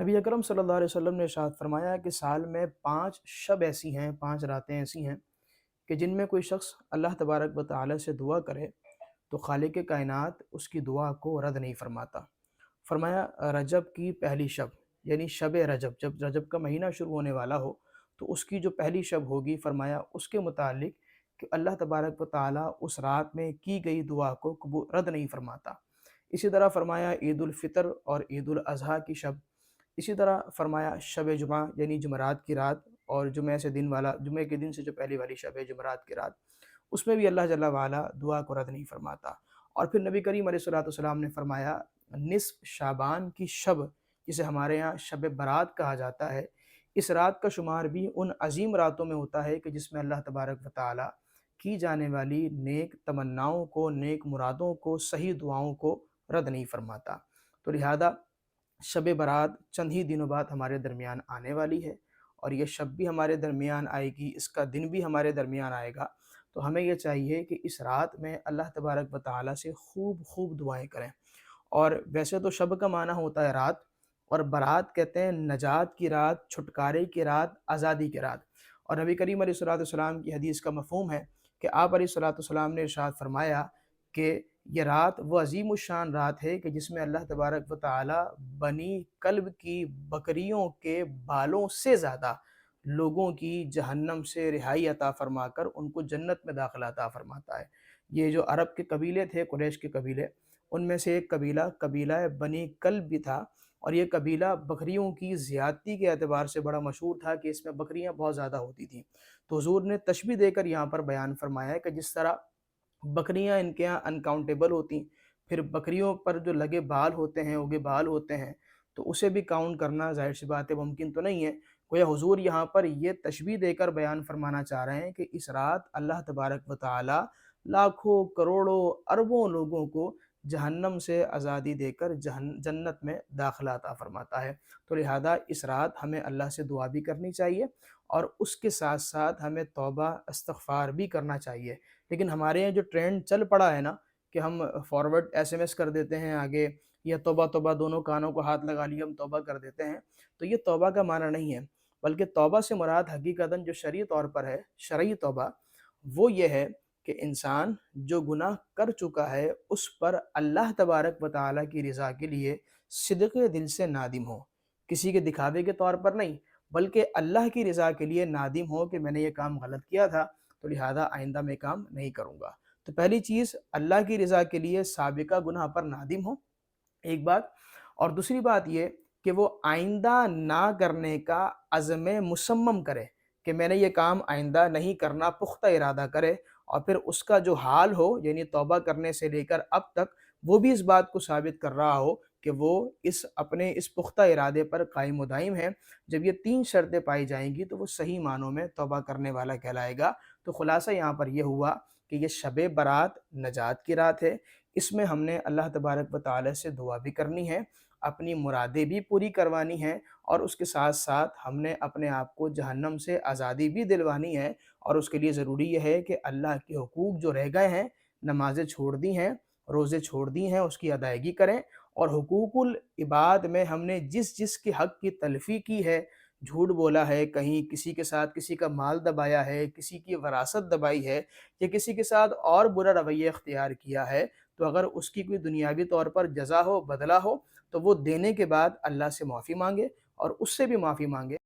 نبی اکرم صلی اللہ علیہ وسلم نے ارشاد فرمایا کہ سال میں 5 شب ایسی ہیں، 5 راتیں ایسی ہیں کہ جن میں کوئی شخص اللہ تبارک و تعالی سے دعا کرے تو خالق کائنات اس کی دعا کو رد نہیں فرماتا۔ فرمایا رجب کی پہلی شب، یعنی شب رجب، جب رجب کا مہینہ شروع ہونے والا ہو تو اس کی جو پہلی شب ہوگی، فرمایا اس کے متعلق کہ اللہ تبارک و تعالی اس رات میں کی گئی دعا کو رد نہیں فرماتا۔ اسی طرح فرمایا عید الفطر اور عید الاضحیٰ کی شب، اسی طرح فرمایا شب جمعہ یعنی جمعرات کی رات، اور جمعے کے دن سے جو پہلی والی شب ہے جمعرات کی رات، اس میں بھی اللہ جل وعلا دعا کو رد نہیں فرماتا۔ اور پھر نبی کریم علیہ الصلوۃ والسلام نے فرمایا نصف شعبان کی شب، جسے ہمارے ہاں شب برات کہا جاتا ہے، اس رات کا شمار بھی ان عظیم راتوں میں ہوتا ہے کہ جس میں اللہ تبارک و تعالی کی جانے والی نیک تمناؤں کو، نیک مرادوں کو، صحیح دعاؤں کو رد نہیں فرماتا۔ تو لہذا شب برات چند ہی دنوں بعد ہمارے درمیان آنے والی ہے، اور یہ شب بھی ہمارے درمیان آئے گی، اس کا دن بھی ہمارے درمیان آئے گا۔ تو ہمیں یہ چاہیے کہ اس رات میں اللہ تبارک و تعالی سے خوب خوب دعائیں کریں۔ اور ویسے تو شب کا معنی ہوتا ہے رات، اور برات کہتے ہیں نجات کی رات، چھٹکارے کی رات، آزادی کی رات۔ اور نبی کریم علیہ الصلوۃ والسلام کی حدیث کا مفہوم ہے کہ آپ علیہ الصلوۃ والسلام نے ارشاد فرمایا کہ یہ رات وہ عظیم الشان رات ہے کہ جس میں اللہ تبارک و تعالی بنی کلب کی بکریوں کے بالوں سے زیادہ لوگوں کی جہنم سے رہائی عطا فرما کر ان کو جنت میں داخلہ عطا فرماتا ہے۔ یہ جو عرب کے قبیلے تھے، قریش کے قبیلے، ان میں سے ایک قبیلہ قبیلہ بنی کلب بھی تھا، اور یہ قبیلہ بکریوں کی زیادتی کے اعتبار سے بڑا مشہور تھا کہ اس میں بکریاں بہت زیادہ ہوتی تھیں۔ تو حضور نے تشبیہ دے کر یہاں پر بیان فرمایا ہے کہ جس طرح بکریاں ان کے یہاں انکاؤنٹیبل ہوتی، پھر بکریوں پر جو لگے بال ہوتے ہیں، اگے بال ہوتے ہیں، تو اسے بھی کاؤنٹ کرنا ظاہر سی بات ہے ممکن تو نہیں ہے۔ گویا حضور یہاں پر یہ تشبیہ دے کر بیان فرمانا چاہ رہے ہیں کہ اس رات اللہ تبارک و تعالی لاکھوں کروڑوں اربوں لوگوں کو جہنم سے آزادی دے کر جنت میں داخلہ عطا فرماتا ہے۔ تو لہذا اس رات ہمیں اللہ سے دعا بھی کرنی چاہیے، اور اس کے ساتھ ساتھ ہمیں توبہ استغفار بھی کرنا چاہیے۔ لیکن ہمارے یہاں جو ٹرینڈ چل پڑا ہے نا کہ ہم فارورڈ ایس ایم ایس کر دیتے ہیں آگے، یا توبہ توبہ دونوں کانوں کو ہاتھ لگا لیے ہم توبہ کر دیتے ہیں، تو یہ توبہ کا معنی نہیں ہے، بلکہ توبہ سے مراد حقیقتاً جو شرعی طور پر ہے، شرعی توبہ، وہ یہ ہے کہ انسان جو گناہ کر چکا ہے اس پر اللہ تبارک و تعالیٰ کی رضا کے لیے صدق دل سے نادم ہو، کسی کے دکھاوے کے طور پر نہیں، بلکہ اللہ کی رضا کے لیے نادم ہو کہ میں نے یہ کام غلط کیا تھا، تو لہذا آئندہ میں کام نہیں کروں گا۔ تو پہلی چیز اللہ کی رضا کے لیے سابقہ گناہ پر نادم ہو، ایک بات، اور دوسری بات یہ کہ وہ آئندہ نہ کرنے کا عزم مصمم کرے کہ میں نے یہ کام آئندہ نہیں کرنا، پختہ ارادہ کرے، اور پھر اس کا جو حال ہو، یعنی توبہ کرنے سے لے کر اب تک، وہ بھی اس بات کو ثابت کر رہا ہو کہ وہ اپنے اس پختہ ارادے پر قائم و دائم ہے۔ جب یہ 3 شرطیں پائی جائیں گی تو وہ صحیح معنوں میں توبہ کرنے والا کہلائے گا۔ تو خلاصہ یہاں پر یہ ہوا کہ یہ شب برات نجات کی رات ہے، اس میں ہم نے اللہ تبارک و تعالی سے دعا بھی کرنی ہے، اپنی مرادیں بھی پوری کروانی ہیں، اور اس کے ساتھ ساتھ ہم نے اپنے آپ کو جہنم سے آزادی بھی دلوانی ہے۔ اور اس کے لیے ضروری یہ ہے کہ اللہ کے حقوق جو رہ گئے ہیں، نمازیں چھوڑ دی ہیں، روزے چھوڑ دی ہیں، اس کی ادائیگی کریں، اور حقوق العباد میں ہم نے جس جس کے حق کی تلفی کی ہے، جھوٹ بولا ہے، کہیں کسی کے ساتھ کسی کا مال دبایا ہے، کسی کی وراثت دبائی ہے، یا کسی کے ساتھ اور برا رویہ اختیار کیا ہے، تو اگر اس کی کوئی دنیاوی طور پر جزا ہو، بدلہ ہو، تو وہ دینے کے بعد اللہ سے معافی مانگے، اور اس سے بھی معافی مانگے۔